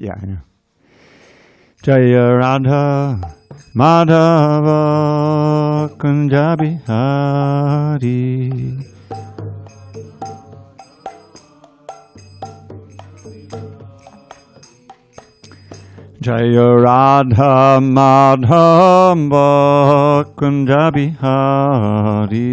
Yeah, I know. Jaya Radha Madhava Kunja Bihari. Jaya Radha Madhava Kunja Bihari.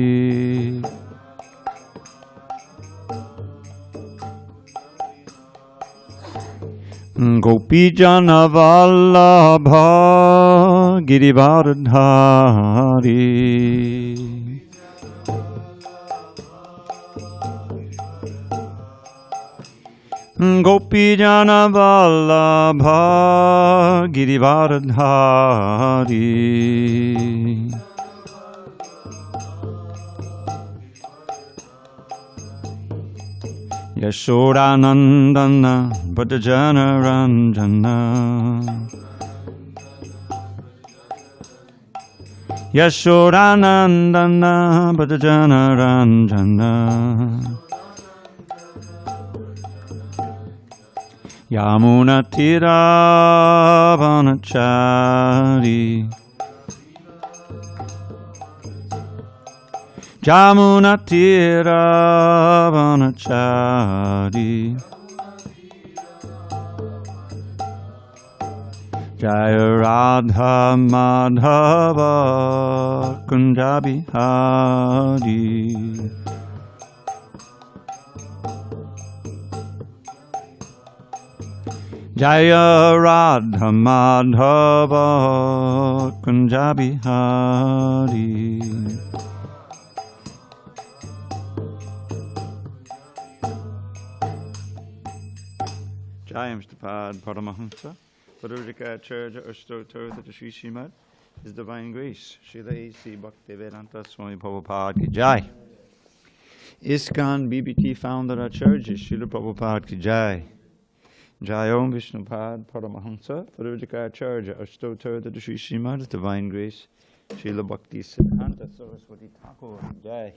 Gopijana Vallabha Girivardhari. Gopijana Vallabha Girivardhari. Yashodanandana Bhajana Ranjana. Yashodanandana Bhajana Ranjana. Yamuna Tira Vanachari. Jamuna Tira Vanachari. Jaya Radha Madhava Kunja Bihari. Jaya Radha Madhava Kunja Bihari. Jayamstapad Paramātmā, Paramātmā, Ashtotar, Sri Srimad, His Divine Grace, Srila A.C. Bhaktivedanta Swami Prabhupada ki Jai. ISKCON BBT Founder Acharya, Srila Prabhupada ki Jai. Jai Om Vishnupad Paramātmā, Paramātmā, Ashtotar, Sri Srimad, His Divine Grace, Srila Bhakti Siddhanta Saraswati Thakur ki Jai.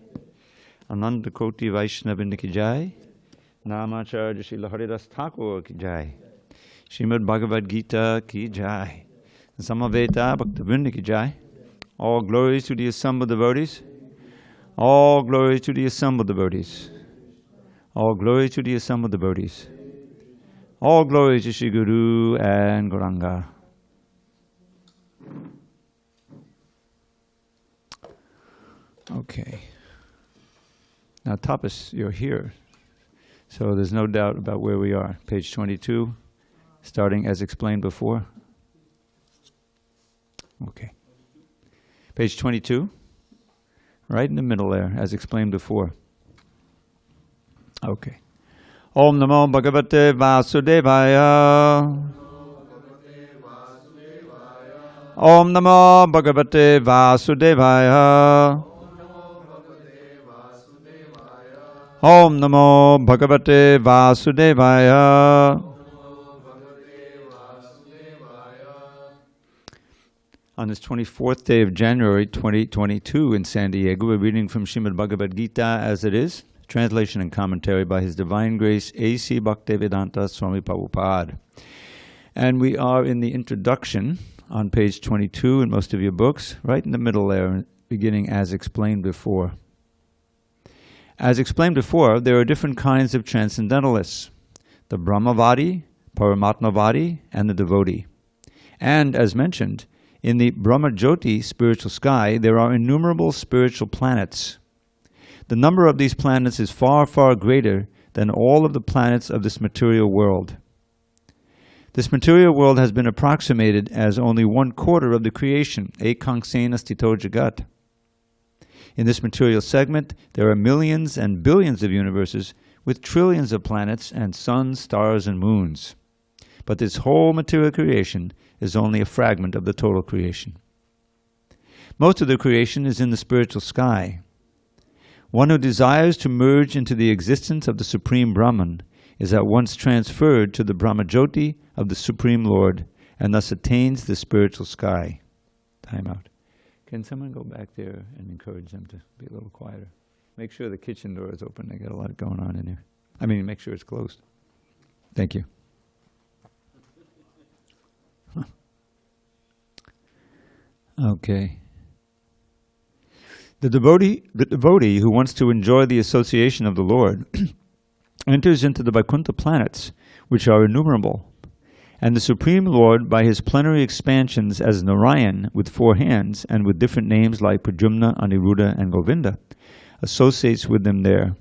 Ananda Koti Vaishnavinda ki Jai. Namacharya Srila Haridas Thakur ki Jai. Srimad Bhagavad Gita ki Jai. Samaveta Bhaktivinoda ki Jai. All glories to the assembled devotees. All glories to the assembled devotees. All glories to the assembled devotees. All glories to Sri Guru and Gauranga. Okay. Now, Tapas, you're here. So there's no doubt about where we are. Page 22, starting as explained before. Okay. Page 22, right in the middle there, as explained before. Okay. Om Namo Bhagavate Vasudevaya. Om Namo Bhagavate Vasudevaya. Om Namo Bhagavate Vasudevaya. On this 24th day of January 2022 in San Diego, we're reading from Srimad Bhagavad Gita as it is, translation and commentary by His Divine Grace A.C. Bhaktivedanta Swami Prabhupada. And we are in the introduction on page 22 in most of your books, right in the middle there, beginning as explained before. As explained before, there are different kinds of transcendentalists, the brahma-vādī, paramātma-vādī, and the devotee. And as mentioned, in the brahma-jyotir spiritual sky, there are innumerable spiritual planets. The number of these planets is far, far greater than all of the planets of this material world. This material world has been approximated as only 1/4 of the creation, ekāṁśena sthito jagat. In this material segment, there are millions and billions of universes with trillions of planets and suns, stars, and moons. But this whole material creation is only a fragment of the total creation. Most of the creation is in the spiritual sky. One who desires to merge into the existence of the Supreme Brahman is at once transferred to the brahma-jyotir of the Supreme Lord and thus attains the spiritual sky. Time out. Can someone go back there and encourage them to be a little quieter? Make sure the kitchen door is open. They got a lot going on in there. I mean, make sure it's closed. Thank you. Okay. The devotee who wants to enjoy the association of the Lord enters into the Vaikuṇṭha planets, which are innumerable. And the Supreme Lord, by his plenary expansions as Nārāyaṇa with 4 hands and with different names like Pradyumna, Aniruddha and Govinda, associates with them there.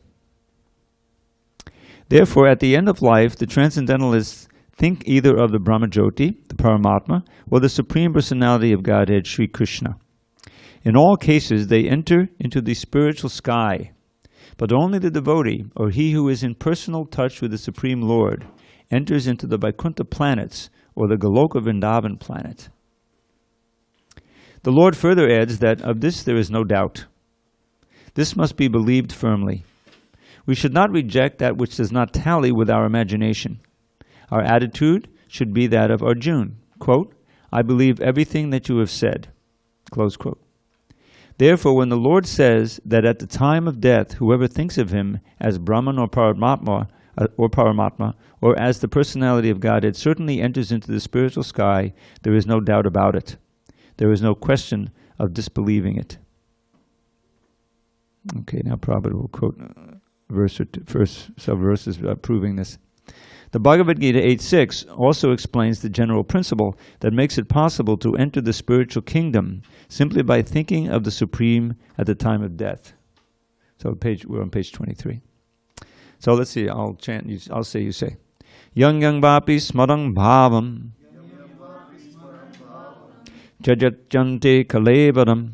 Therefore, at the end of life, the transcendentalists think either of the brahma-jyotir, the Paramātmā, or the Supreme Personality of Godhead, Sri Krishna. In all cases, they enter into the spiritual sky, but only the devotee, or he who is in personal touch with the Supreme Lord, enters into the Vaikuṇṭha planets, or the Goloka Vṛndāvana planet. The Lord further adds that of this there is no doubt. This must be believed firmly. We should not reject that which does not tally with our imagination. Our attitude should be that of Arjuna, quote, "I believe everything that you have said," close quote. Therefore, when the Lord says that at the time of death, whoever thinks of him as Brahman or Paramātmā, or as the personality of Godhead certainly enters into the spiritual sky, there is no doubt about it. There is no question of disbelieving it. Okay, now Prabhupada will quote some verses proving this. The Bhagavad Gita 8.6 also explains the general principle that makes it possible to enter the spiritual kingdom simply by thinking of the Supreme at the time of death. So we're on page 23. So let's see, I'll chant, I'll say, you say. Yang yang vapi smarang bhavam jajat kalevaram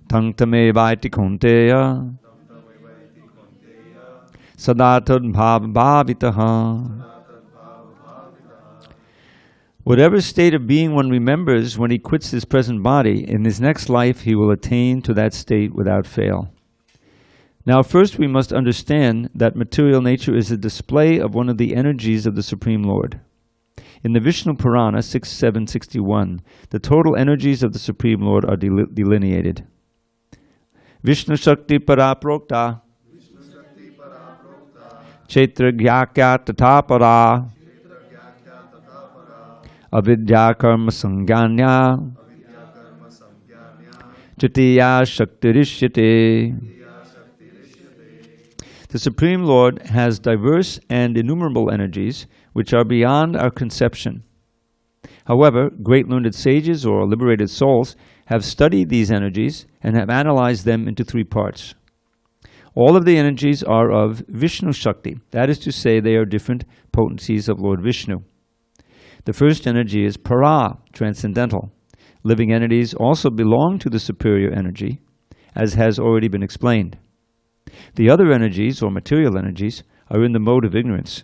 tangtame vaiti konteya sadatad bhavavitaha. Whatever state of being one remembers when he quits his present body, in his next life he will attain to that state without fail. Now first we must understand that material nature is a display of one of the energies of the Supreme Lord. In the Vishnu Purana 6.7.61, the total energies of the Supreme Lord are delineated. Vishnu Shakti Paraprokta Kshetra Gyakya Tatapara Avidya Karma Sangyanya Chatiya Shaktirishyate. The Supreme Lord has diverse and innumerable energies which are beyond our conception. However, great learned sages or liberated souls have studied these energies and have analyzed them into 3 parts. All of the energies are of Vishnu Shakti, that is to say, they are different potencies of Lord Vishnu. The first energy is Para, transcendental. Living entities also belong to the superior energy, as has already been explained. The other energies, or material energies, are in the mode of ignorance.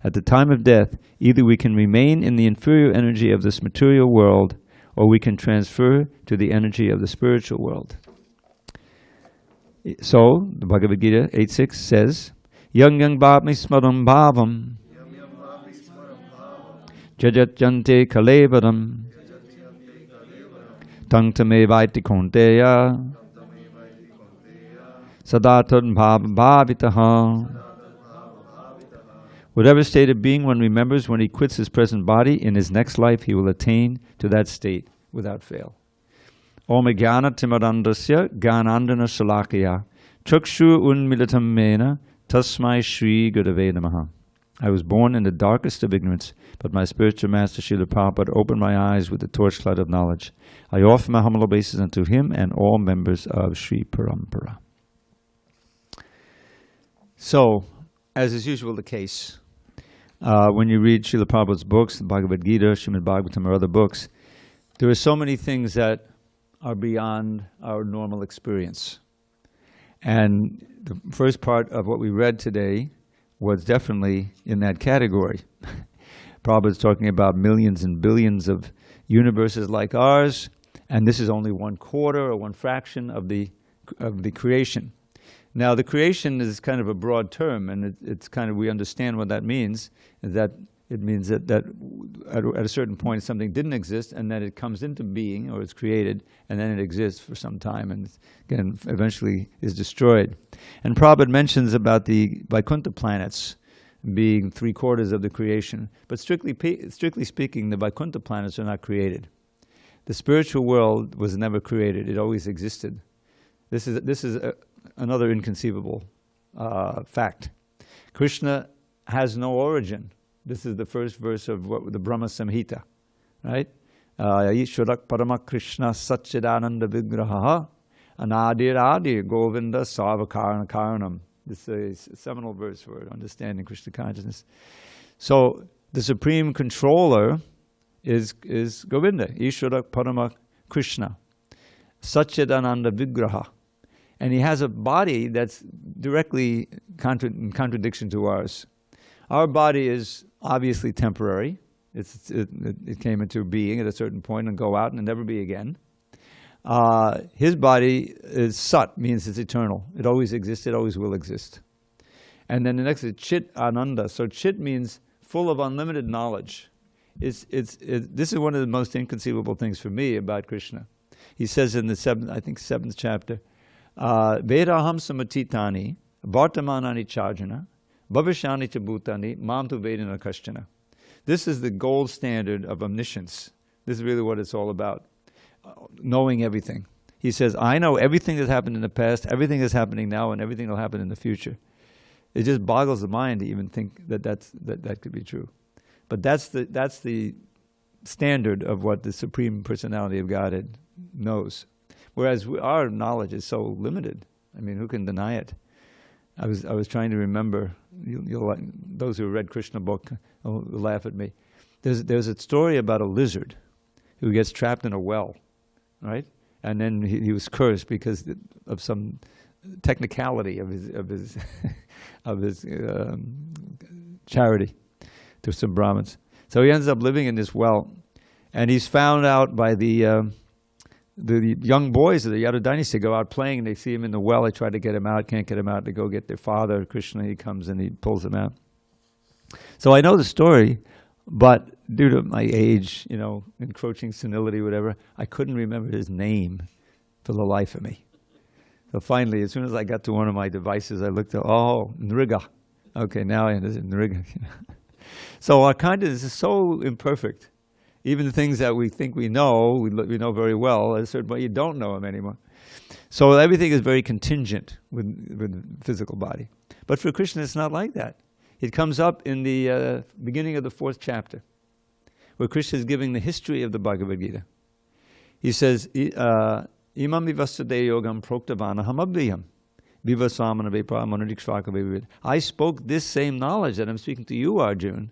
At the time of death, either we can remain in the inferior energy of this material world, or we can transfer to the energy of the spiritual world. So, the Bhagavad Gita 8.6 says, Yang yang bhavami smaram bhavam jajat jante kalevaram tangtame vaiti konteya sadatad bhavavitaha. Whatever state of being one remembers when he quits his present body, in his next life he will attain to that state without fail. Om jnana timarandasya gyanandana shalakaya chakshu unmilitam mena tasmai shri gurave namaha. I was born in the darkest of ignorance, but my spiritual master Srila Prabhupada opened my eyes with the torchlight of knowledge. I offer my humble obeisance unto him and all members of Sri Parampara. So, as is usual the case, when you read Srila Prabhupada's books, the Bhagavad Gita, Srimad Bhagavatam, or other books, there are so many things that are beyond our normal experience. And the first part of what we read today was definitely in that category. Prabhupada's talking about millions and billions of universes like ours, and this is only 1/4 or 1 fraction of the creation. Now, the creation is kind of a broad term, and it's kind of, we understand what that means, is that it means that at a certain point something didn't exist, and then it comes into being, or it's created, and then it exists for some time, and again, eventually is destroyed. And Prabhupada mentions about the Vaikuṇṭha planets being 3/4 of the creation, but strictly speaking, the Vaikuṇṭha planets are not created. The spiritual world was never created. It always existed. This is another inconceivable fact. Krishna has no origin. This is the first verse of the Brahma Samhita, right? Ishvarak Parama Krishna Satchidananda Vigraha Anadir Adi Govinda Sarvakarana Karanam. This is a seminal verse for understanding Krishna consciousness. So the supreme controller is Govinda, Ishvarak Parama Krishna Satchidananda Vigraha. And he has a body that's directly in contradiction to ours. Our body is obviously temporary. It came into being at a certain point and go out and never be again. His body is Sat, means it's eternal. It always exists, it always will exist. And then the next is Chit Ananda. So Chit means full of unlimited knowledge. This is one of the most inconceivable things for me about Krishna. He says in the seventh chapter, Vedaham samatitani, vartamanani charjana, bhavishani cha bhutani, mam tu vedana kashtana. This is the gold standard of omniscience. This is really what it's all about, knowing everything. He says, I know everything that's happened in the past, everything that's happening now, and everything that will happen in the future. It just boggles the mind to even think that could be true. But that's the standard of what the Supreme Personality of Godhead knows. Whereas our knowledge is so limited. I mean, who can deny it? I was trying to remember. Those who read Krishna book will laugh at me. There's a story about a lizard who gets trapped in a well, right? And then he was cursed because of some technicality of his charity to some Brahmins. So he ends up living in this well, and he's found out by the young boys of the Yadu dynasty. Go out playing, and they see him in the well. They try to get him out, can't get him out. They go get their father, Krishna. He comes and he pulls him out. So I know the story, but due to my age, encroaching senility, whatever, I couldn't remember his name for the life of me. So finally, as soon as I got to one of my devices, I looked at, Nriga. Okay, now I understand, Nriga. So our consciousness is so imperfect. Even the things that we think we know very well, at a certain point you don't know them anymore. So everything is very contingent with the physical body. But for Krishna, it's not like that. It comes up in the beginning of the 4th chapter, where Krishna is giving the history of the Bhagavad Gita. He says, Imam vivasade yogam proktavana hamabdiyam vivasamana vepamanadikshvaka vevid. I spoke this same knowledge that I'm speaking to you, Arjuna,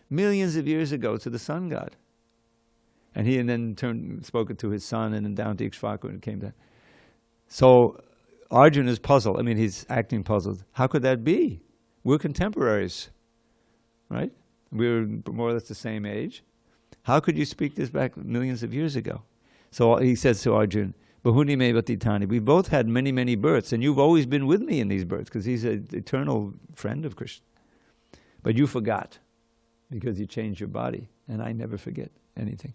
millions of years ago to the sun god. And he then spoke it to his son, and then down to Ikshvaku, and it came to. So Arjuna is puzzled. I mean, he's acting puzzled. How could that be? We're contemporaries, right? We're more or less the same age. How could you speak this back millions of years ago? So he says to Arjuna, Bahuni me vatitani. We both had many, many births, and you've always been with me in these births, because he's an eternal friend of Krishna. But you forgot, because you changed your body, and I never forget anything.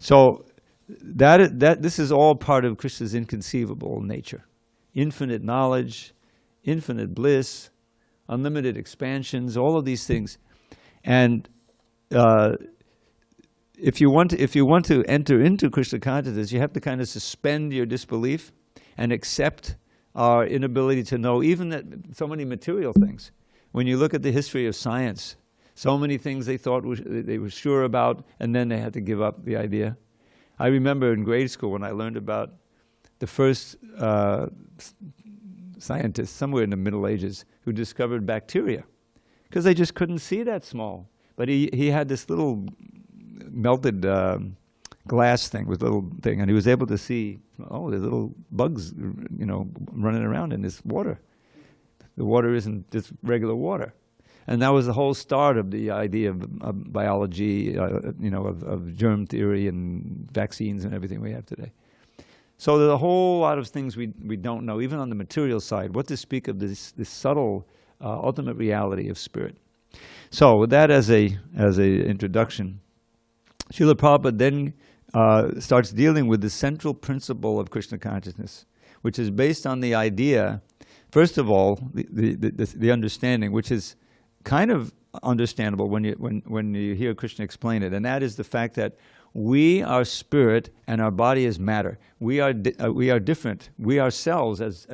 So this is all part of Krishna's inconceivable nature. Infinite knowledge, infinite bliss, unlimited expansions, all of these things. And if you want to enter into Krishna consciousness, you have to kind of suspend your disbelief and accept our inability to know even that so many material things. When you look at the history of science, so many things they thought they were sure about, and then they had to give up the idea. I remember in grade school when I learned about the first scientist, somewhere in the Middle Ages, who discovered bacteria, because they just couldn't see that small. But he had this little melted glass thing with a little thing, and he was able to see, there's little bugs, running around in this water. The water isn't just regular water. And that was the whole start of the idea of biology, of germ theory and vaccines and everything we have today. So there's a whole lot of things we don't know, even on the material side. What to speak of this subtle, ultimate reality of spirit. So with that as a introduction, Srila Prabhupada then starts dealing with the central principle of Krishna consciousness, which is based on the idea, first of all, the understanding, which is kind of understandable when you hear Krishna explain it, and that is the fact that We are spirit and our body is matter. We are different. We ourselves as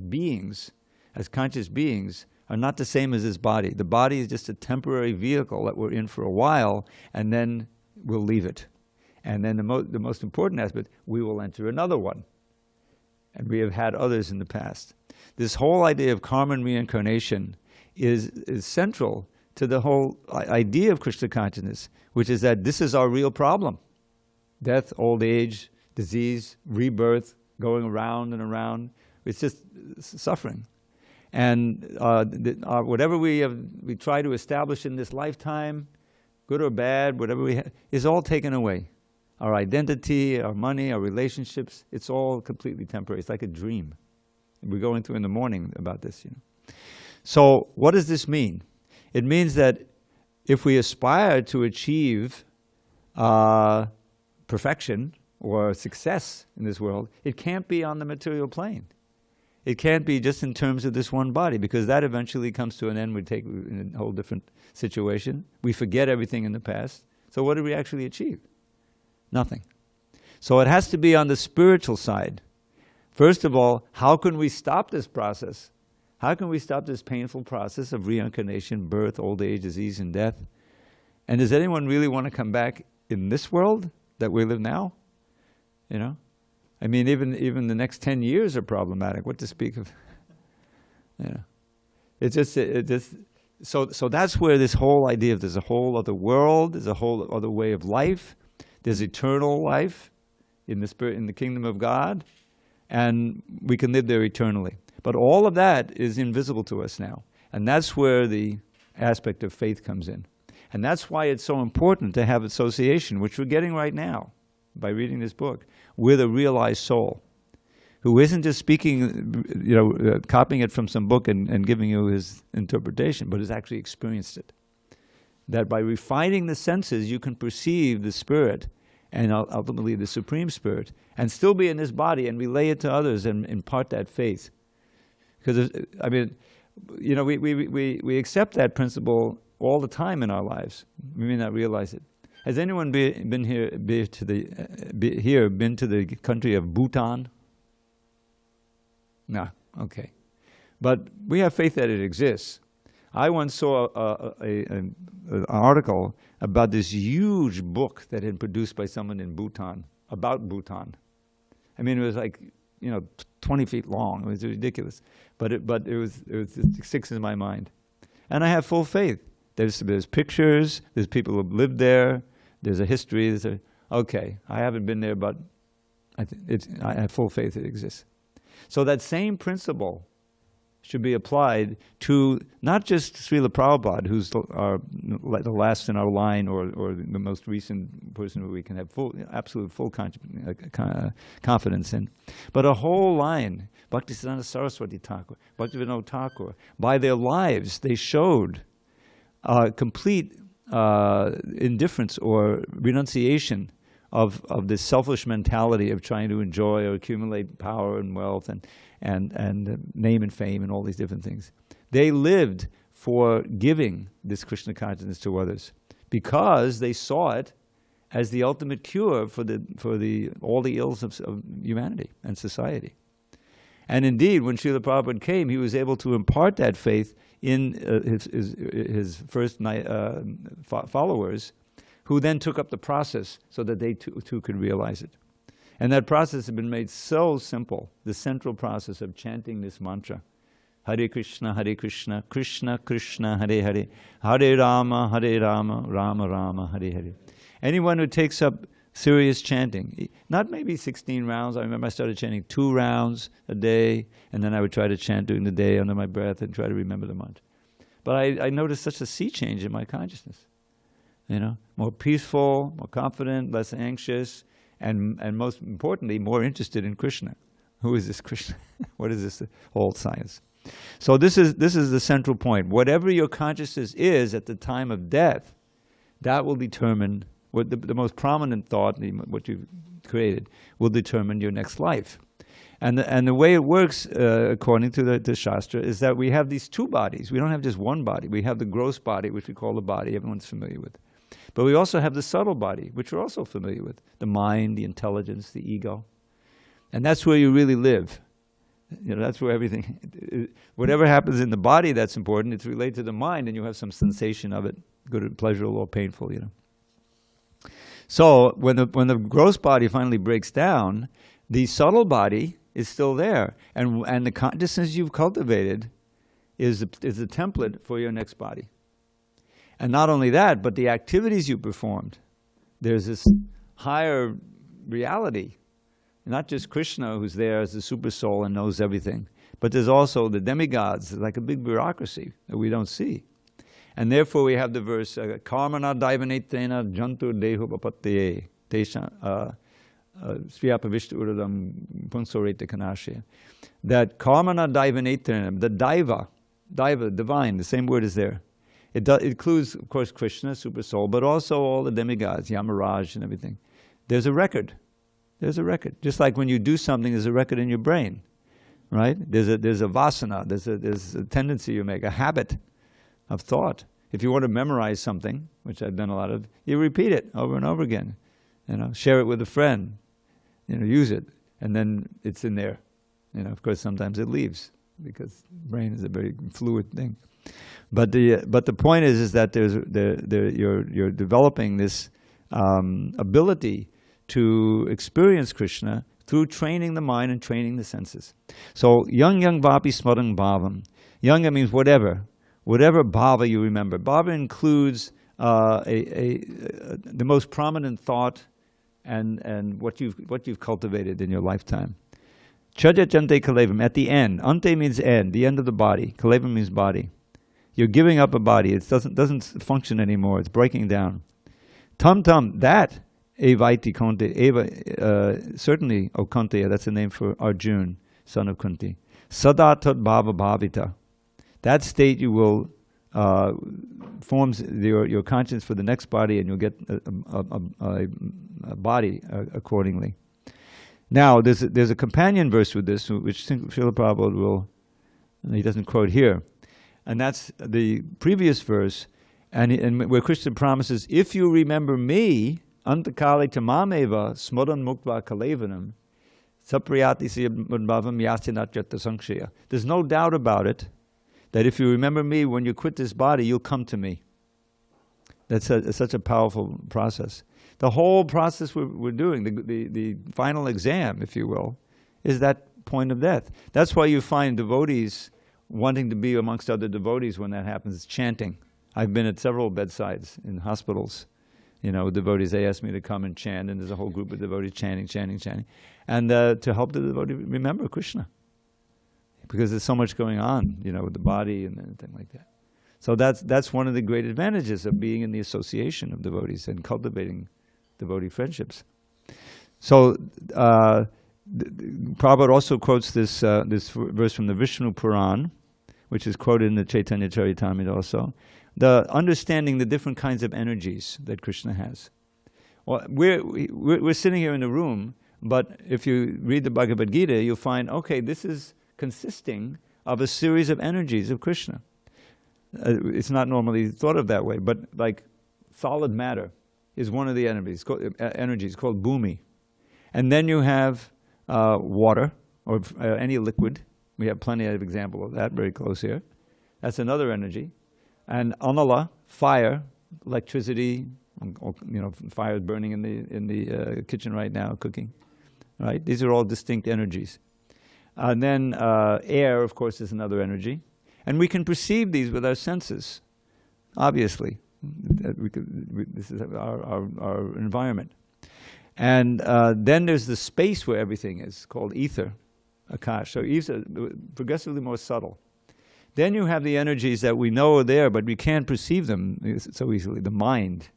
beings, as conscious beings, are not the same as this body. The body is just a temporary vehicle that we're in for a while, and then we'll leave it. And then the most important aspect, we will enter another one. And we have had others in the past. This whole idea of karma and reincarnation is central to the whole idea of Krishna consciousness, which is that this is our real problem. Death, old age, disease, rebirth, going around and around. It's just suffering. And whatever we try to establish in this lifetime, good or bad, whatever we have, is all taken away. Our identity, our money, our relationships, it's all completely temporary. It's like a dream. We're going through in the morning about this, So what does this mean? It means that if we aspire to achieve perfection or success in this world, it can't be on the material plane. It can't be just in terms of this one body, because that eventually comes to an end. We take in a whole different situation. We forget everything in the past. So what did we actually achieve? Nothing. So it has to be on the spiritual side. First of all, how can we stop this process? How can we stop this painful process of reincarnation, birth, old age, disease, and death? And does anyone really want to come back in this world that we live now? I mean, even the next 10 years are problematic. What to speak of? So that's where this whole idea of there's a whole other world, there's a whole other way of life, there's eternal life in the spirit, in the kingdom of God, and we can live there eternally. But all of that is invisible to us now, and that's where the aspect of faith comes in. And that's why it's so important to have association, which we're getting right now by reading this book, with a realized soul who isn't just speaking, copying it from some book and giving you his interpretation, but has actually experienced it. That by refining the senses, you can perceive the spirit and ultimately the Supreme Spirit, and still be in this body and relay it to others and impart that faith. Because, I mean, we accept that principle all the time in our lives. We may not realize it. Has anyone been to the country of Bhutan? No, okay. But we have faith that it exists. I once saw an article about this huge book that had been produced by someone in Bhutan, about Bhutan. I mean, it was like, 20 feet long. It was ridiculous. But it sticks in my mind. And I have full faith. There's pictures, there's people who have lived there, there's a history, okay, I haven't been there, but I have full faith it exists. So that same principle should be applied to not just Srila Prabhupada, who's the last in our line, or the most recent person who we can have absolute confidence in, but a whole line. Bhaktisiddhanta Saraswati Thakur, Bhaktivinoda Thakur, by their lives, they showed complete indifference or renunciation of this selfish mentality of trying to enjoy or accumulate power and wealth and name and fame and all these different things. They lived for giving this Krishna consciousness to others because they saw it as the ultimate cure for all the ills of humanity and society. And indeed, when Srila Prabhupada came, he was able to impart that faith in his first followers, who then took up the process so that they too could realize it. And that process has been made so simple, the central process of chanting this mantra. Hare Krishna, Krishna Krishna, Hare Hare, Hare Rama, Rama Rama, Hare Hare. Anyone who takes up serious chanting, not maybe 16 rounds. I remember I started chanting 2 rounds a day, and then I would try to chant during the day under my breath and try to remember the mantra. But I noticed such a sea change in my consciousness. More peaceful, more confident, less anxious, and most importantly, more interested in Krishna. Who is this Krishna? What is this whole science? So this is the central point. Whatever your consciousness is at the time of death, that will determine what the most prominent thought, what you've created, will determine your next life. And the way it works, according to the Shastra, is that we have these 2 bodies. We don't have just one body. We have the gross body, which we call the body, everyone's familiar with. But we also have the subtle body, which we're also familiar with. The mind, the intelligence, the ego. And that's where you really live. That's where everything, whatever happens in the body that's important, it's related to the mind, and you have some sensation of it, good, pleasurable, or painful, So when the gross body finally breaks down, the subtle body is still there. And the consciousness you've cultivated is a template for your next body. And not only that, but the activities you performed. There's this higher reality. Not just Krishna, who's there as the super soul and knows everything, but there's also the demigods, like a big bureaucracy that we don't see. And therefore we have the verse, karmana daivanetena jantur dehu papatye tesha sviyapavishta uradam punsorete kanashya. That karmana daivanetena, the daiva, divine, the same word is there. It includes, of course, Krishna, super soul, but also all the demigods, Yamaraj and everything. There's a record. There's a record. Just like when you do something, there's a record in your brain, right? There's a vasana, there's a tendency you make, a habit of thought. If you want to memorize something, which I've done a lot of, you repeat it over and over again. Share it with a friend, use it, and then it's in there. Of course, sometimes it leaves because brain is a very fluid thing. But the point is that you're developing this ability to experience Krishna through training the mind and training the senses. So, yang vapi smarang bhavam. Yanga means whatever bhava you remember. Bhava includes the most prominent thought and what you've cultivated in your lifetime. Chajachante kalevam, at the end. Ante means end, the end of the body. Kalevam means body. You're giving up a body. It doesn't function anymore. It's breaking down. Tam, that. Evaiti Kunti, certainly, O Kunti, that's the name for Arjun, son of Kunti. Sadatat bhava bhavita. That state you will forms your conscience for the next body, and you'll get a body accordingly. Now, there's a companion verse with this, which Srila Prabhupada will, he doesn't quote here, and that's the previous verse, and where Krishna promises, if you remember me, Antakali tamameva smodan muktva kalevanam sapriyati siyabhavam yasinatjata sankshaya. There's no doubt about it that if you remember me, when you quit this body, you'll come to me. That's such a powerful process. The whole process we're doing, the final exam, if you will, is that point of death. That's why you find devotees wanting to be amongst other devotees when that happens, chanting. I've been at several bedsides in hospitals. Devotees, they ask me to come and chant, and there's a whole group of devotees chanting. And to help the devotee remember Krishna. Because there's so much going on, with the body and everything like that. So that's one of the great advantages of being in the association of devotees and cultivating devotee friendships. So, Prabhupada also quotes this verse from the Vishnu Puran, which is quoted in the Chaitanya Charitamrita also. The understanding the different kinds of energies that Krishna has. Well, we're sitting here in the room, but if you read the Bhagavad Gita, you'll find, okay, this is consisting of a series of energies of Krishna. It's not normally thought of that way, but like solid matter is one of the energies called bhumi. And then you have water, or any liquid. We have plenty of examples of that very close here. That's another energy. And anala, fire, electricity, fire is burning in the kitchen right now, cooking. Right? These are all distinct energies. And then air, of course, is another energy. And we can perceive these with our senses, obviously. This is our environment. And then there's the space where everything is, called ether, akash. So ether, progressively more subtle. Then you have the energies that we know are there, but we can't perceive them so easily. The mind.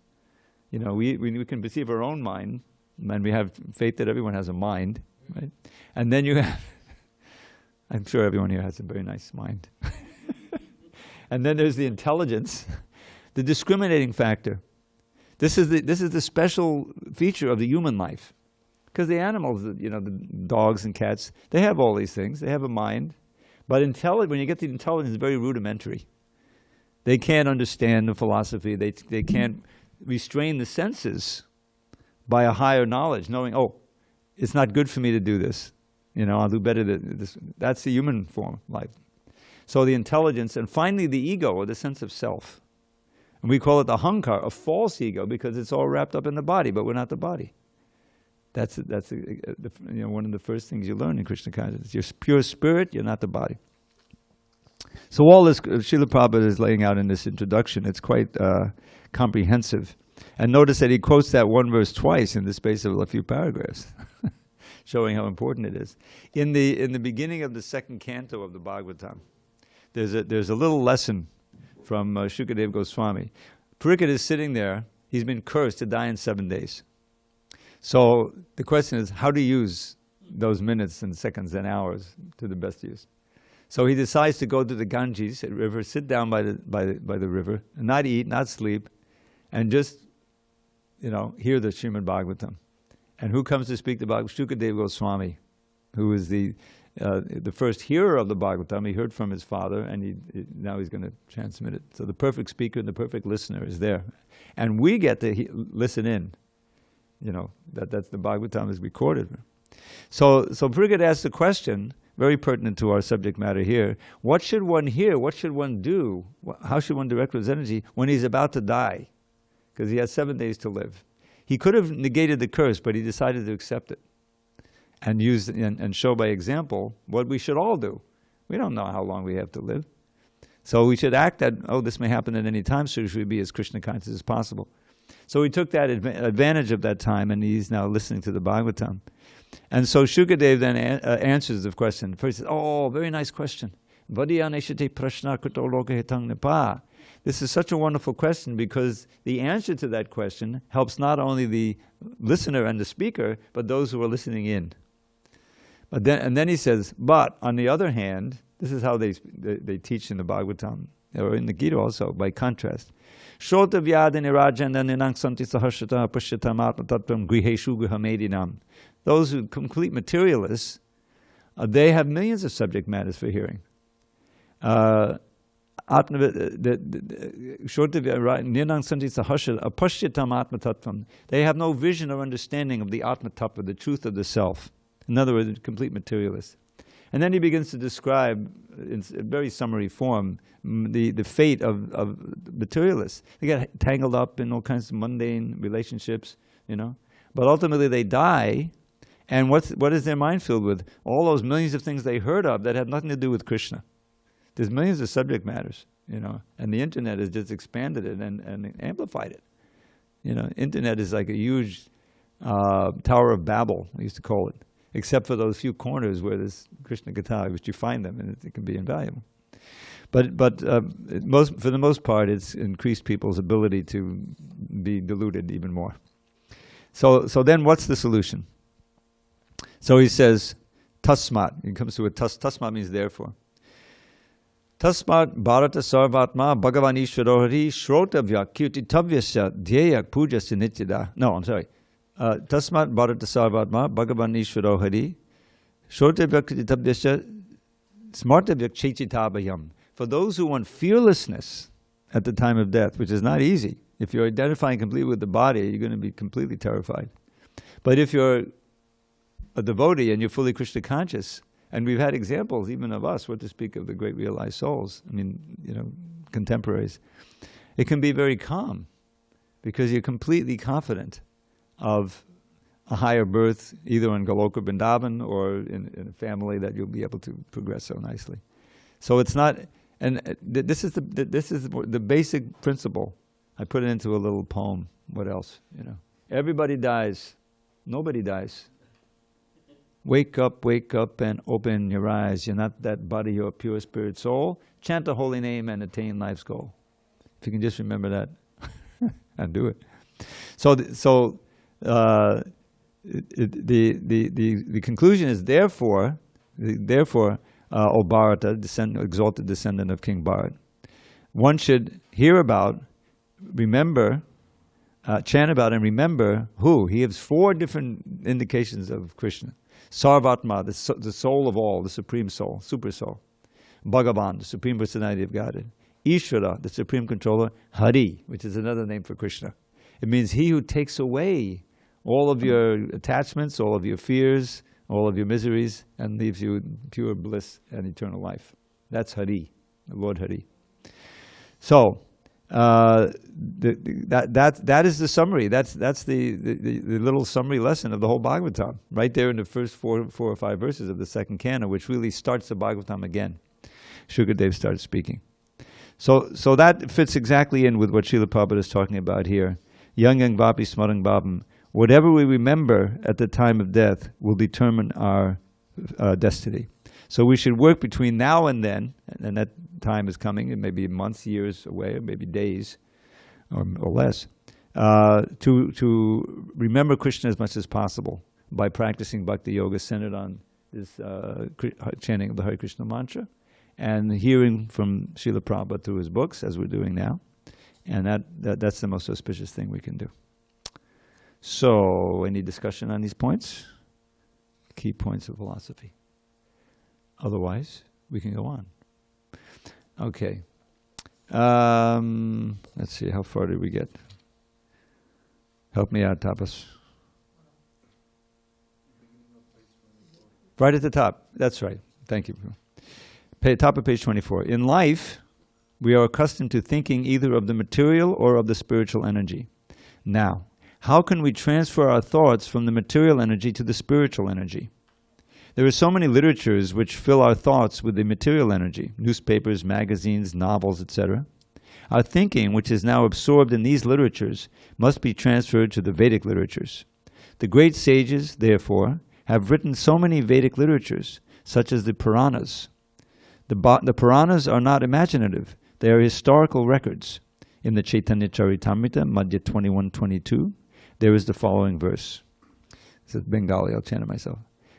We can perceive our own mind, and we have faith that everyone has a mind, right? And then you have, I'm sure everyone here has a very nice mind. And then there's the intelligence, the discriminating factor. This is the special feature of the human life. Because the animals, the dogs and cats, they have all these things. They have a mind. But when you get the intelligence, it's very rudimentary. They can't understand the philosophy. They can't restrain the senses by a higher knowledge, knowing, oh, it's not good for me to do this. I'll do better than this. That's the human form of life. So the intelligence, and finally the ego, or the sense of self. And we call it the hankar, a false ego, because it's all wrapped up in the body, but we're not the body. That's one of the first things you learn in Krishna consciousness. You're pure spirit, you're not the body. So all this Srila Prabhupada is laying out in this introduction. It's quite comprehensive. And notice that he quotes that one verse twice in the space of a few paragraphs, showing how important it is. In the beginning of the second canto of the Bhagavatam, there's a little lesson from Shukadeva Goswami. Parikshit is sitting there. He's been cursed to die in 7 days. So the question is how to use those minutes and seconds and hours to the best use. So he decides to go to the Ganges river, sit down by the river, and not eat, not sleep, and just hear the Srimad Bhagavatam. And who comes to speak the Bhagavatam? Shukadeva Goswami, who is the first hearer of the Bhagavatam. He heard from his father, and now he's going to transmit it. So the perfect speaker and the perfect listener is there. And we get to listen in. That's the Bhagavatam is recorded. So Parikshit asks the question, very pertinent to our subject matter here, what should one hear? What should one do? How should one direct one's energy when he's about to die? Because he has 7 days to live. He could have negated the curse, but he decided to accept it and use and show by example what we should all do. We don't know how long we have to live. So we should act that, this may happen at any time, so we should be as Krishna conscious as possible. So he took that advantage of that time, and he's now listening to the Bhagavatam. And so Shukadeva then answers the question. First he says, very nice question. This is such a wonderful question because the answer to that question helps not only the listener and the speaker, but those who are listening in. And then he says, but on the other hand, this is how they teach in the Bhagavatam, or in the Gita also, by contrast. Those who complete materialists, they have millions of subject matters for hearing. They have no vision or understanding of the Atma Tattva, the truth of the self. In other words, complete materialists. And then he begins to describe, in very summary form, the fate of materialists. They get tangled up in all kinds of mundane relationships, But ultimately they die, and what is their mind filled with? All those millions of things they heard of that have nothing to do with Krishna. There's millions of subject matters, and the internet has just expanded it and amplified it. Internet is like a huge Tower of Babel, we used to call it, except for those few corners where there's Krishna Gita, which you find them, and it can be invaluable. But for the most part, it's increased people's ability to be deluded even more. So then what's the solution? So he says, tasmat. He comes to a tasmat means therefore. Tasmat bharata sarvatma bhagavan ishvarohari shrotavya kirtitavyasya dhyeyak pujasya nityada. No, I'm sorry. Tasmat bharata sarvatma bhagavan ishvarohari shrotavya kirtitavyasya smartavya chechitabayam. For those who want fearlessness at the time of death, which is not easy. If you're identifying completely with the body, you're going to be completely terrified. But if you're a devotee and you're fully Krishna conscious, and we've had examples even of us, what to speak of the great realized souls, contemporaries, it can be very calm because you're completely confident of a higher birth, either in Goloka Vṛndāvana or in a family that you'll be able to progress so nicely. So it's not, and this is the basic principle. I put it into a little poem. What else? Everybody dies. Nobody dies. Wake up and open your eyes. You're not that body, you're a pure spirit soul. Chant the holy name and attain life's goal. If you can just remember that and do it. So the conclusion is therefore, O Bharata, exalted descendant of King Bharat, one should hear about, remember, chant about and remember who? He gives 4 different indications of Krishna. Sarvatma, the soul of all, the supreme soul, super soul. Bhagavan, the supreme personality of Godhead. Ishvara, the supreme controller. Hari, which is another name for Krishna. It means he who takes away all of your attachments, all of your fears, all of your miseries, and leaves you in pure bliss and eternal life. That's Hari, the Lord Hari. So, that is the summary. That's the little summary lesson of the whole Bhagavatam, right there in the first four or five verses of the second canto, which really starts the Bhagavatam again. Shukadev starts speaking. So that fits exactly in with what Srila Prabhupada is talking about here. Yang yang vapi smarang bhavam. Whatever we remember at the time of death will determine our destiny. So we should work between now and then, and that time is coming, it may be months, years away, or maybe days or less, to remember Krishna as much as possible by practicing Bhakti Yoga centered on this chanting of the Hare Krishna mantra and hearing from Srila Prabhupada through his books, as we're doing now. And that's the most auspicious thing we can do. So, any discussion on these points? Key points of philosophy. Otherwise, we can go on. Okay. Let's see, how far did we get? Help me out, Tapas. Right at the top. That's right. Thank you. Top of page 24. In life, we are accustomed to thinking either of the material or of the spiritual energy. Now, how can we transfer our thoughts from the material energy to the spiritual energy? There are so many literatures which fill our thoughts with the material energy, newspapers, magazines, novels, etc. Our thinking, which is now absorbed in these literatures, must be transferred to the Vedic literatures. The great sages, therefore, have written so many Vedic literatures, such as the Puranas. The Puranas are not imaginative, they are historical records. In the Chaitanya Charitamrita, Madhya 21-22, there is the following verse. This is Bengali, I'll chant it myself.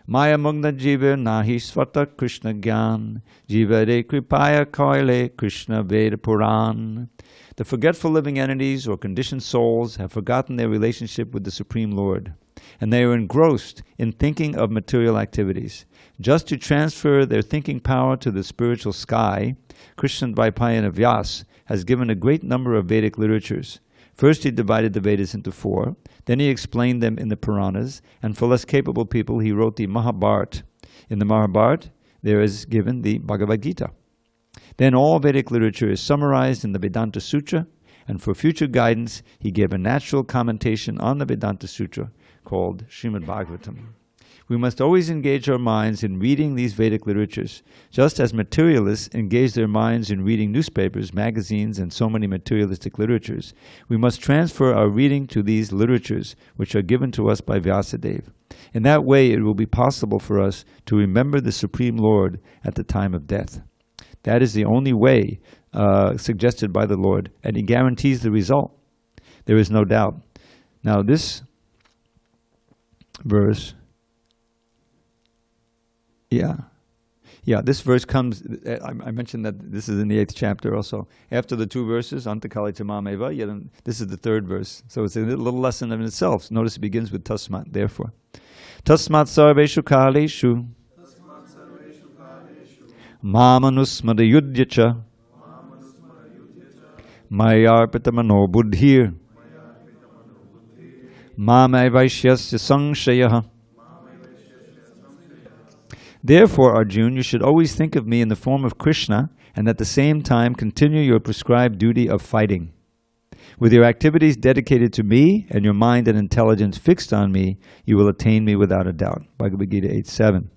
Maya Mugna Jiva Nahi Svata Krishna Gyan Jiva De Kripaya Koile Krishna Veda Puran. The forgetful living entities or conditioned souls have forgotten their relationship with the Supreme Lord, and they are engrossed in thinking of material activities. Just to transfer their thinking power to the spiritual sky, Krishna Dvaipayana Vyas has given a great number of Vedic literatures. First he divided the Vedas into 4, then he explained them in the Puranas, and for less capable people he wrote the Mahabharata. In the Mahabharata there is given the Bhagavad Gita. Then all Vedic literature is summarized in the Vedanta Sutra, and for future guidance he gave a natural commentation on the Vedanta Sutra called Srimad Bhagavatam. We must always engage our minds in reading these Vedic literatures, just as materialists engage their minds in reading newspapers, magazines, and so many materialistic literatures. We must transfer our reading to these literatures, which are given to us by Vyasadeva. In that way, it will be possible for us to remember the Supreme Lord at the time of death. That is the only way suggested by the Lord, and he guarantees the result. There is no doubt. Now this verse... Yeah, this verse comes, I mentioned that this is in the 8th chapter also. After the 2 verses, Antakali Tamameva, this is the 3rd verse. So it's a little lesson in itself. Notice it begins with Tasmat, therefore. Tasmat sarveshu kaleshu mamanusmada yudhyacha mayarpita mano buddhir mamai vaishyasya sangshayaha. Therefore, Arjuna, you should always think of me in the form of Krishna and at the same time continue your prescribed duty of fighting. With your activities dedicated to me and your mind and intelligence fixed on me, you will attain me without a doubt. Bhagavad Gita 8:7.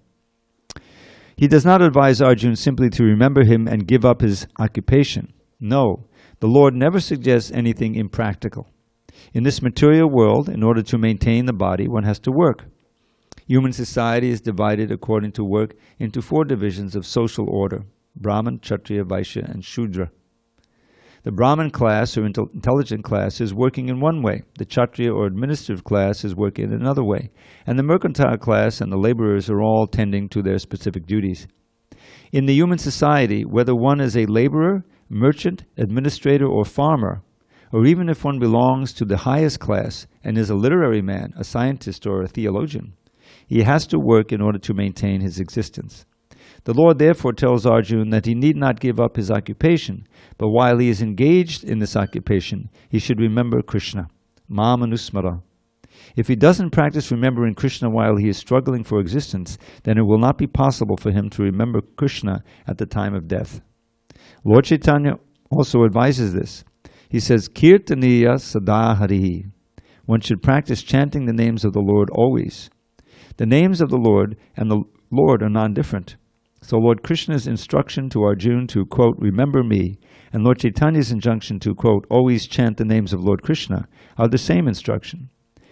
He does not advise Arjuna simply to remember him and give up his occupation. No, the Lord never suggests anything impractical. In this material world, in order to maintain the body, one has to work. Human society is divided according to work into 4 divisions of social order: Brahman, Kshatriya, Vaishya, and Shudra. The Brahman class, or intelligent class, is working in one way. The Kshatriya, or administrative class, is working in another way. And the mercantile class and the laborers are all tending to their specific duties. In the human society, whether one is a laborer, merchant, administrator, or farmer, or even if one belongs to the highest class and is a literary man, a scientist, or a theologian, he has to work in order to maintain his existence. The Lord therefore tells Arjuna that he need not give up his occupation, but while he is engaged in this occupation, he should remember Krishna. mam anusmara. If he doesn't practice remembering Krishna while he is struggling for existence, then it will not be possible for him to remember Krishna at the time of death. Lord Chaitanya also advises this. He says, Kirtaniya sada harihi. One should practice chanting the names of the Lord always. The names of the Lord and the Lord are non-different. So Lord Krishna's instruction to Arjuna to, quote, remember me, and Lord Chaitanya's injunction to, quote, always chant the names of Lord Krishna are the same instruction.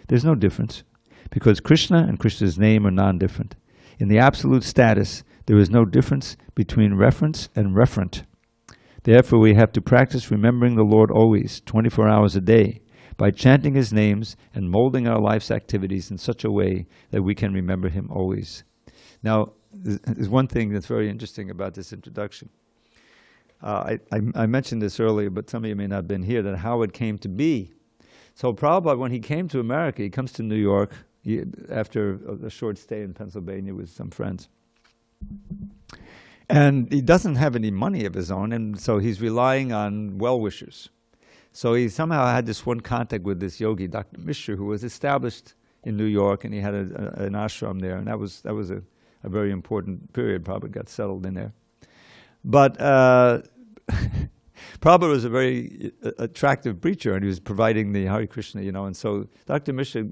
There's no difference, because Krishna and Krishna's name are non-different. In the absolute status, there is no difference between reference and referent. Therefore, we have to practice remembering the Lord always, 24 hours a day, by chanting his names and molding our life's activities in such a way that we can remember him always. Now, there's one thing that's very interesting about this introduction. I mentioned this earlier, but some of you may not have been here, that how it came to be. So Prabhupada, when he came to America, he comes to New York after a short stay in Pennsylvania with some friends. And he doesn't have any money of his own, and so he's relying on well-wishers. So he somehow had this one contact with this yogi, Dr. Mishra, who was established in New York, and he had an ashram there, and that was a very important period. Prabhupada got settled in there. But Prabhupada was a very attractive preacher, and he was providing the Hare Krishna, and so Dr. Mishra,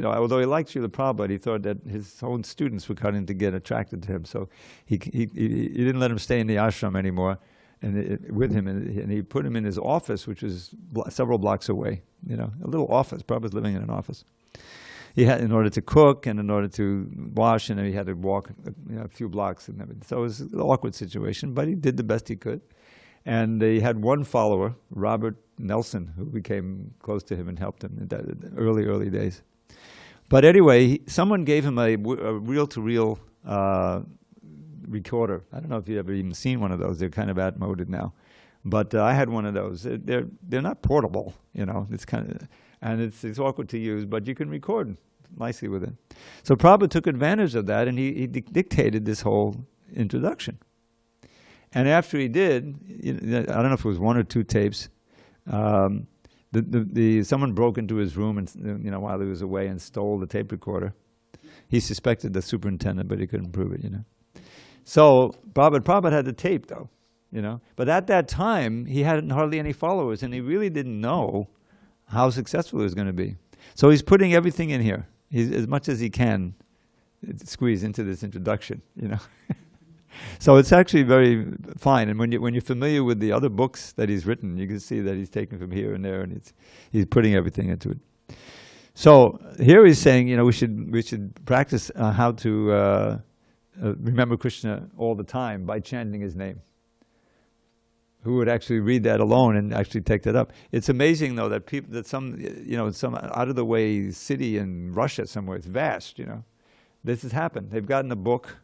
although he liked Srila Prabhupada, he thought that his own students were starting to get attracted to him, so he didn't let him stay in the ashram anymore with him, and he put him in his office, which was several blocks away, a little office. Prabhupada was living in an office. He had, in order to cook and in order to wash, he had to walk a few blocks and everything. So it was an awkward situation, but he did the best he could. And he had one follower, Robert Nelson, who became close to him and helped him in the early days. But anyway, someone gave him a reel-to-reel recorder. I don't know if you've ever even seen one of those. They're kind of outmoded now. But I had one of those. They're not portable, It's kind of, and it's awkward to use, but you can record nicely with it. So Prabhupada took advantage of that, and he dictated this whole introduction. And after he did, I don't know if it was one or two tapes, someone broke into his room and while he was away and stole the tape recorder. He suspected the superintendent, but he couldn't prove it, So Prabhupada had the tape though, But at that time, he had hardly any followers, and he really didn't know how successful he was going to be. So he's putting everything in here, as much as he can squeeze into this introduction, So it's actually very fine. And when you're familiar with the other books that he's written, you can see that he's taken from here and there, and he's putting everything into it. So here he's saying, we should practice how to remember Krishna all the time by chanting his name. Who would actually read that alone and actually take that up? It's amazing though that some out of the way city in Russia somewhere, it's vast, This has happened. They've gotten a book,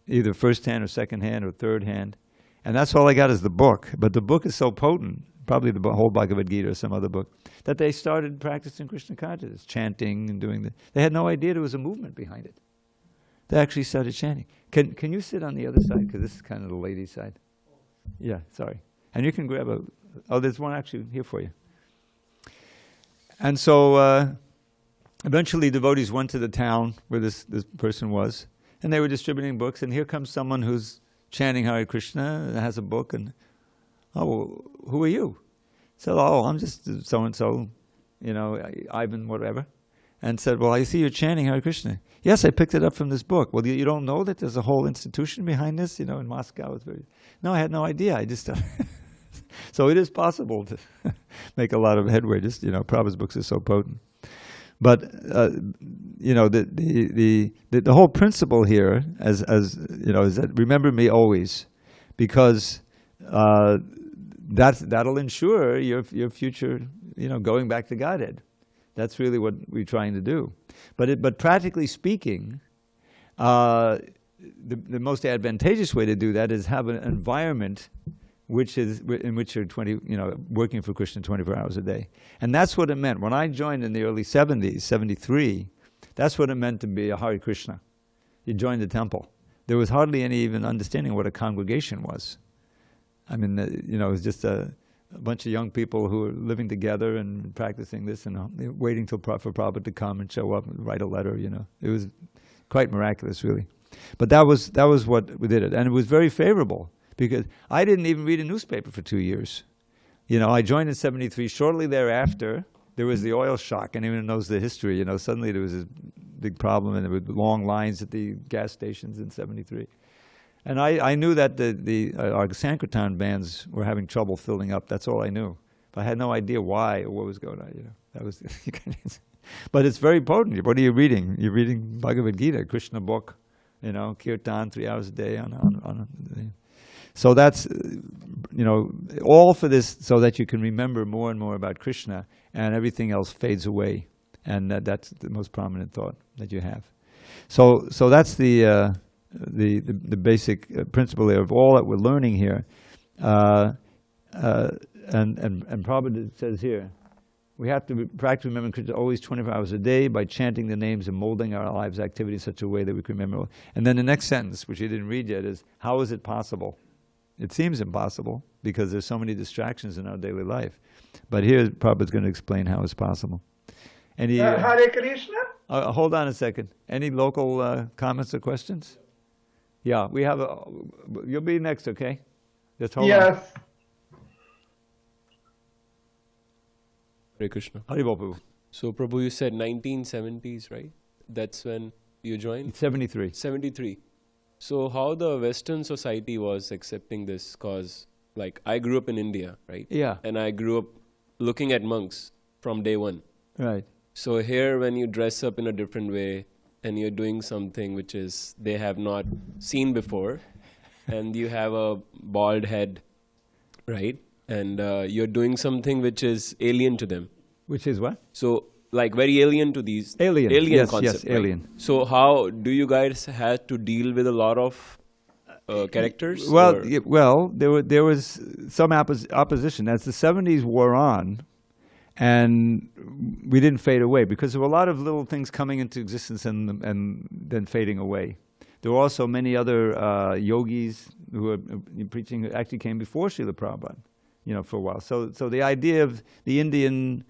either first hand or second hand or third hand, and that's all I got is the book. But the book is so potent, probably the whole Bhagavad Gita or some other book, that they started practicing Krishna consciousness, chanting and doing they had no idea there was a movement behind it. They actually started chanting. Can you sit on the other side, because this is kind of the ladies' side? Yeah, sorry. And you can grab there's one actually here for you. And so eventually devotees went to the town where this person was, and they were distributing books, and here comes someone who's chanting Hare Krishna and has a book, and, who are you? Said, I'm just so-and-so, Ivan, whatever. And said, well, I see you're chanting Hare Krishna. Yes, I picked it up from this book. Well, you don't know that there's a whole institution behind this? In Moscow. No, I had no idea. I just... So it is possible to make a lot of headway. Just, Prabhupada's books are so potent. But, the whole principle here, is that remember me always, because that'll ensure your future, going back to Godhead. That's really what we're trying to do. But practically speaking, the most advantageous way to do that is have an environment in which you're working for Krishna 24 hours a day. And that's what it meant. When I joined in the early 70s, 73, that's what it meant to be a Hare Krishna. You joined the temple. There was hardly any even understanding what a congregation was. I mean, it was just a bunch of young people who were living together and practicing this and waiting for Prabhupada to come and show up and write a letter, you know. It was quite miraculous, really. But that was what we did it. And it was very favorable because I didn't even read a newspaper for 2 years. You know, I joined in 73. Shortly thereafter, there was the oil shock. Anyone who knows the history, you know, suddenly there was this big problem and there were long lines at the gas stations in 73. And I knew that our Sankirtan bands were having trouble filling up. That's all I knew. But I had no idea why or what was going on, you know. That was, but it's very potent. What are you reading? You're reading Bhagavad Gita, Krishna book, you know, kirtan 3 hours a day so that's, you know, all for this so that you can remember more and more about Krishna and everything else fades away. And that's the most prominent thought that you have. So that's the basic principle of all that we're learning here. And Prabhupada says here, we have to practice remembering Krishna always 24 hours a day by chanting the names and molding our lives' activity in such a way that we can remember. And then the next sentence, which you didn't read yet, is, how is it possible? It seems impossible because there's so many distractions in our daily life. But here Prabhupada's going to explain how it's possible. Any, Hare Krishna? Hold on a second. Any local comments or questions? Yeah, we have you'll be next, okay? Just hold on. Yes. Hare Krishna. Haribol Prabhu. So Prabhu, you said 1970s, right? That's when you joined? 73. 73. So how the Western society was accepting this? Cause like I grew up in India, right? Yeah. And I grew up looking at monks from day one. Right. So here when you dress up in a different way and you're doing something which is they have not seen before and you have a bald head, right? And you're doing something which is alien to them. Which is what? So like very alien to these Alien. Yes, concept, yes, right? alien. So how do you guys have to deal with a lot of characters? Well, there was some opposition as the 70s wore on, and we didn't fade away because there were a lot of little things coming into existence and then fading away. There were also many other yogis who were preaching who actually came before Srila Prabhupada, you know, for a while. So the idea of the Indian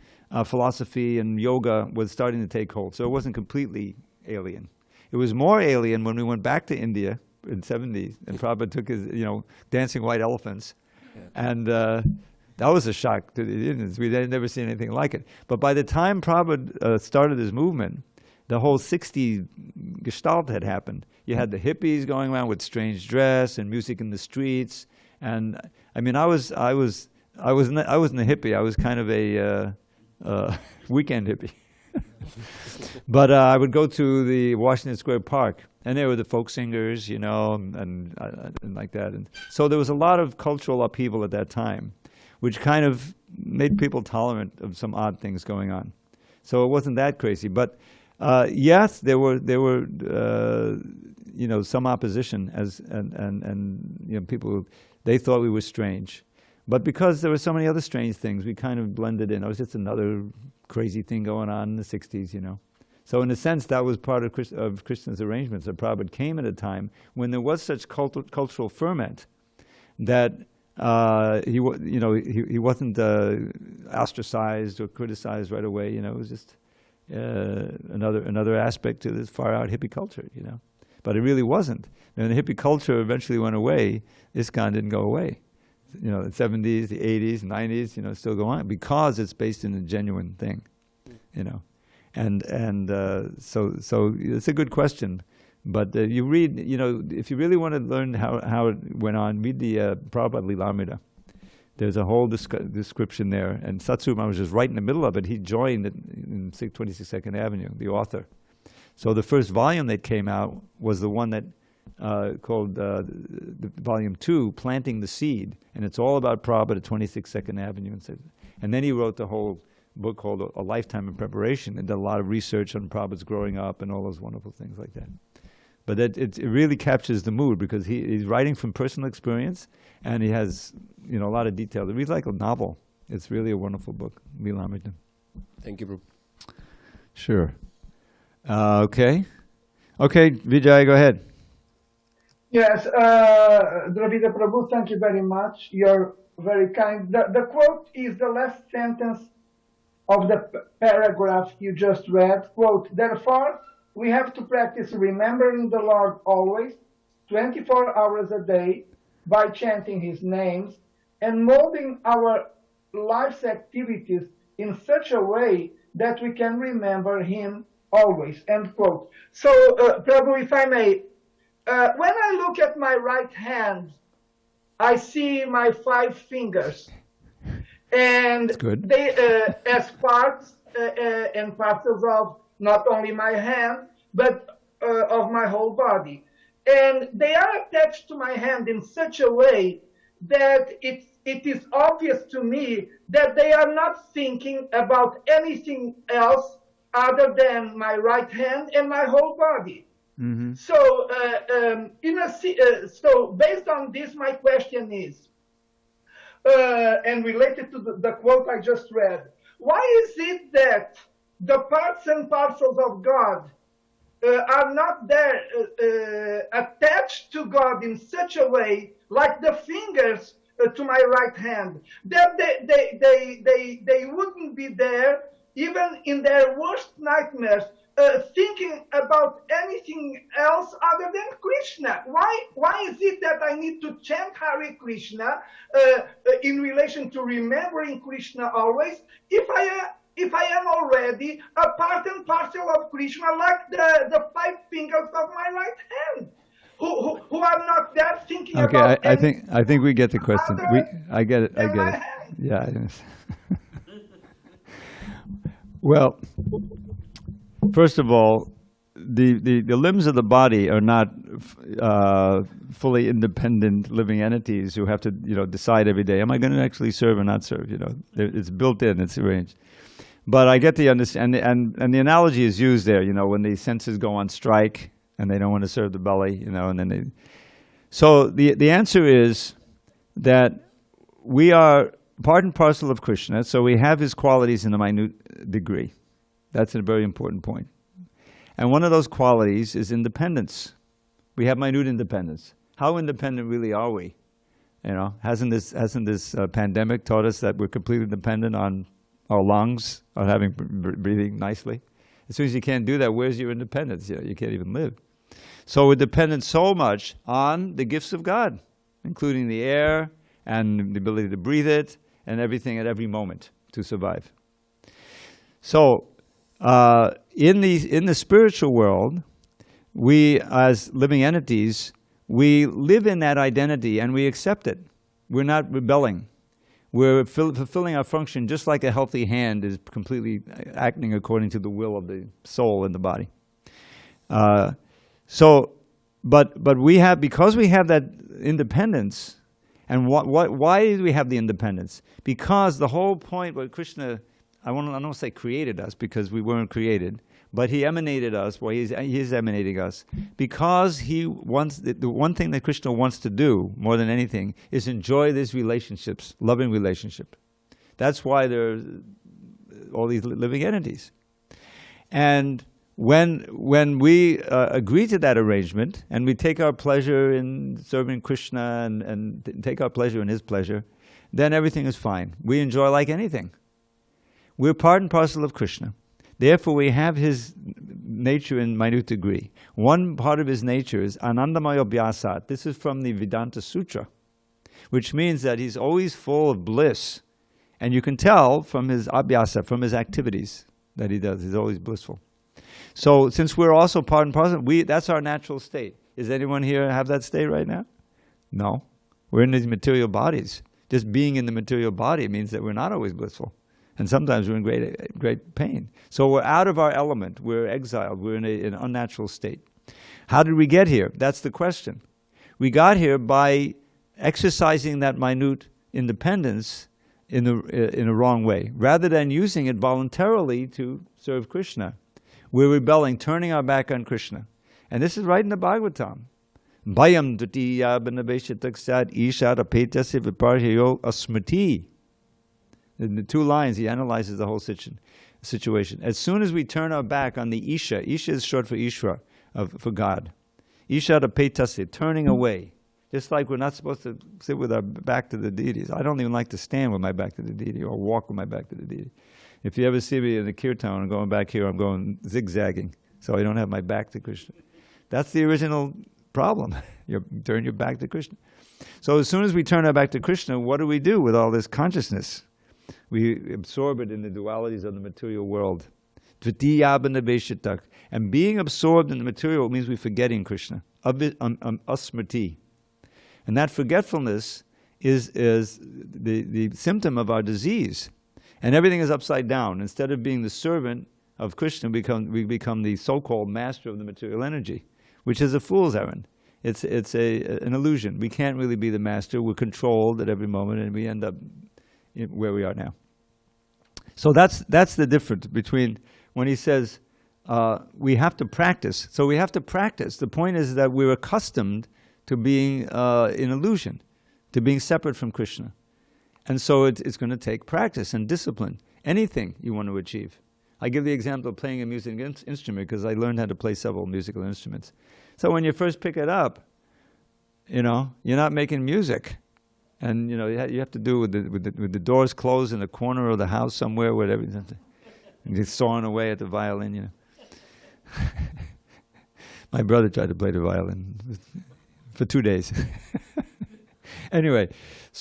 philosophy and yoga was starting to take hold. So it wasn't completely alien. It was more alien when we went back to India in the 70s and Prabhupada took his, you know, dancing white elephants. Yeah. And that was a shock to the Indians. We had never seen anything like it. But by the time Prabhupada started his movement, the whole 60s gestalt had happened. You had the hippies going around with strange dress and music in the streets. And I mean, I wasn't a hippie. I was kind of a weekend hippie. But I would go to the Washington Square Park, and there were the folk singers, you know, and like that. And so there was a lot of cultural upheaval at that time, which kind of made people tolerant of some odd things going on. So it wasn't that crazy. But yes, there were you know, some opposition and you know, people, they thought we were strange. But because there were so many other strange things, we kind of blended in. It was just another crazy thing going on in the 60s, you know. So in a sense, that was part of Krishna's arrangements. That Prabhupada came at a time when there was such cultural ferment that he wasn't ostracized or criticized right away. You know, it was just another aspect to this far-out hippie culture, you know. But it really wasn't. And the hippie culture eventually went away. ISKCON didn't go away. You know, the 70s, the 80s, 90s, you know, still go on because it's based in a genuine thing, you know. And so it's a good question. But you read, you know, if you really want to learn how it went on, read the Prabhupada Lilamrita. There's a whole description there. And Satsuma was just right in the middle of it. He joined it in 26 2nd Avenue, the author. So the first volume that came out was the one that called the Volume 2, Planting the Seed. And it's all about Prabhupada at 26 2nd Avenue. And then he wrote the whole book called A Lifetime in Preparation and did a lot of research on Prabhupada's growing up and all those wonderful things like that. But it really captures the mood because he's writing from personal experience and he has, you know, a lot of detail. It reads like a novel. It's really a wonderful book, Lilamrita. Thank you, Prabhu. Sure. Okay, Vijay, go ahead. Yes, Dravida Prabhu, thank you very much. You're very kind. The quote is the last sentence of the paragraph you just read. Quote, therefore, we have to practice remembering the Lord always, 24 hours a day, by chanting his names and molding our life's activities in such a way that we can remember him always, end quote. So, Prabhu, if I may, when I look at my right hand, I see my 5 fingers, and they as parts and parcels of not only my hand, but of my whole body. And they are attached to my hand in such a way that it is obvious to me that they are not thinking about anything else other than my right hand and my whole body. Mm-hmm. So, so based on this, my question is, and related to the quote I just read, why is it that the parts and parcels of God are not there attached to God in such a way, like the fingers to my right hand, that they wouldn't be there even in their worst nightmares, thinking about anything else other than Krishna? Why is it that I need to chant Hare Krishna in relation to remembering Krishna always, if I am already a part and parcel of Krishna, like the 5 fingers of my right hand, who are not there thinking about? Okay, I think we get the question. I get it. Yeah. Well, first of all, the limbs of the body are not fully independent living entities who have to decide every day, am I going to actually serve or not serve? It's built in, it's arranged. But I get the understanding, and the analogy is used there. When the senses go on strike and they don't want to serve the belly, and then they. So the answer is that we are part and parcel of Krishna. So we have his qualities in a minute degree. That's a very important point. And one of those qualities is independence. We have minute independence. How independent really are we? Hasn't this pandemic taught us that we're completely dependent on our lungs, on breathing nicely? As soon as you can't do that, where's your independence? You can't even live. So we're dependent so much on the gifts of God, including the air and the ability to breathe it and everything at every moment to survive. So in the spiritual world, we as living entities, we live in that identity and we accept it. We're not rebelling. We're fulfilling our function just like a healthy hand is completely acting according to the will of the soul in the body. But we have, because we have that independence, and why do we have the independence? Because the whole point what Krishna, I don't say created us because we weren't created, but he emanated us, he is emanating us, because he wants, the one thing that Krishna wants to do more than anything is enjoy these relationships, loving relationship. That's why there are all these living entities. And when we agree to that arrangement, and we take our pleasure in serving Krishna and take our pleasure in his pleasure, then everything is fine. We enjoy like anything. We're part and parcel of Krishna. Therefore, we have his nature in minute degree. One part of his nature is anandamaya abhyasat. This is from the Vedanta Sutra, which means that he's always full of bliss. And you can tell from his abhyasa, from his activities that he does. He's always blissful. So since we're also part and parcel, that's our natural state. Does anyone here have that state right now? No. We're in these material bodies. Just being in the material body means that we're not always blissful. And sometimes we're in great pain. So we're out of our element. We're exiled. We're in an unnatural state. How did we get here? That's the question. We got here by exercising that minute independence in a wrong way. Rather than using it voluntarily to serve Krishna, we're rebelling, turning our back on Krishna. And this is right in the Bhagavatam. Bhayam dutiya banaveshitaksad ishad apetasya viparhayo asmriti. In the 2 lines, he analyzes the whole situation. As soon as we turn our back on the Isha, Isha is short for Ishvara, for God. Ishara petase, turning away. Just like we're not supposed to sit with our back to the deities. I don't even like to stand with my back to the deity or walk with my back to the deity. If you ever see me in the kirtan, I'm going back here, I'm going zigzagging, so I don't have my back to Krishna. That's the original problem. You turn your back to Krishna. So as soon as we turn our back to Krishna, what do we do with all this consciousness? We absorb it in the dualities of the material world. And being absorbed in the material means we're forgetting Krishna. Asmriti. And that forgetfulness is the symptom of our disease. And everything is upside down. Instead of being the servant of Krishna, we become the so-called master of the material energy, which is a fool's errand. It's an illusion. We can't really be the master. We're controlled at every moment, and we end up where we are now. So that's the difference between when he says we have to practice. So we have to practice. The point is that we're accustomed to being in illusion, to being separate from Krishna. And so it's going to take practice and discipline, anything you want to achieve. I give the example of playing a musical instrument because I learned how to play several musical instruments. So when you first pick it up, you're not making music. And you have to do with the doors closed in the corner of the house somewhere, whatever. And you're sawing away at the violin, My brother tried to play the violin for 2 days. Anyway,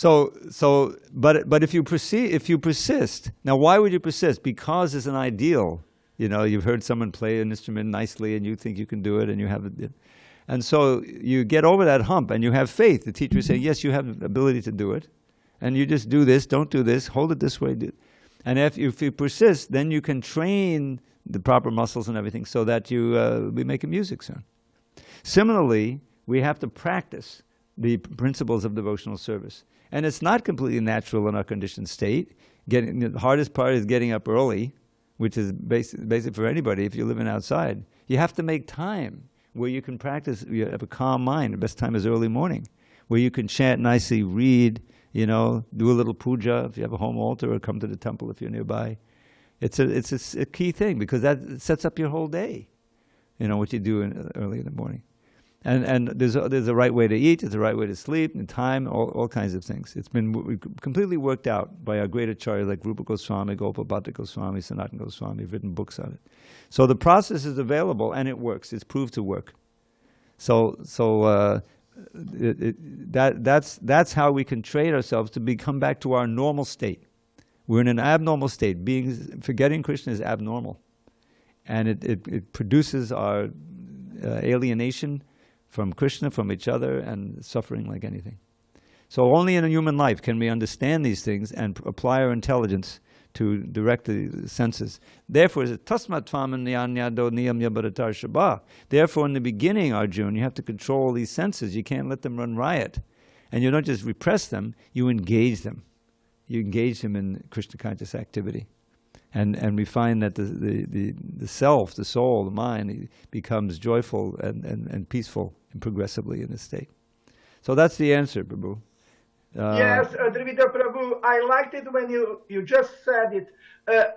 but if you persist, now why would you persist? Because it's an ideal. You've heard someone play an instrument nicely and you think you can do it and you have it. And so you get over that hump and you have faith. The teacher is saying, yes, you have the ability to do it. And you just do this, don't do this, hold it this way. And if you persist, then you can train the proper muscles and everything so that you'll be making music soon. Similarly, we have to practice the principles of devotional service. And it's not completely natural in our conditioned state. The hardest part is getting up early, which is basic for anybody if you're living outside. You have to make time where you can practice, you have a calm mind. The best time is early morning, where you can chant nicely, read, do a little puja if you have a home altar, or come to the temple if you're nearby. It's a key thing because that sets up your whole day, what you do early in the morning. And there's a right way to eat, there's a right way to sleep, and time, all kinds of things. It's been completely worked out by our great acharyas like Rupa Goswami, Gopabhata Goswami, Sanatana Goswami. Have written books on it. So the process is available and it works. It's proved to work. That's how we can train ourselves to come back to our normal state. We're in an abnormal state. Forgetting Krishna is abnormal, and it produces our alienation from Krishna, from each other, and suffering like anything. So only in a human life can we understand these things and apply our intelligence to direct the senses. Therefore, tasmat tvaman niyanyado niyamya bharatar shabha. Therefore, in the beginning, Arjuna, you have to control these senses. You can't let them run riot. And you don't just repress them, you engage them. You engage them in Krishna conscious activity. And we find that the self, the soul, the mind becomes joyful and peaceful and progressively in this state. So that's the answer, Prabhu. Yes, Dravida Prabhu, I liked it when you just said it.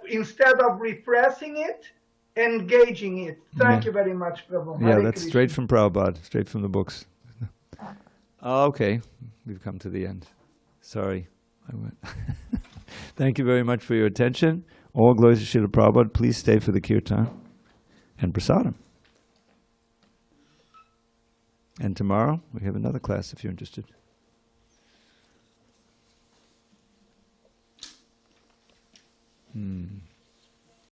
Instead of repressing it, engaging it. Thank you very much, Prabhu. Yeah, that's straight from Prabhupada, straight from the books. Okay, we've come to the end. Sorry, I went. Thank you very much for your attention. All glories to Srila Prabhupada. Please stay for the kirtan and prasadam. And tomorrow we have another class if you're interested.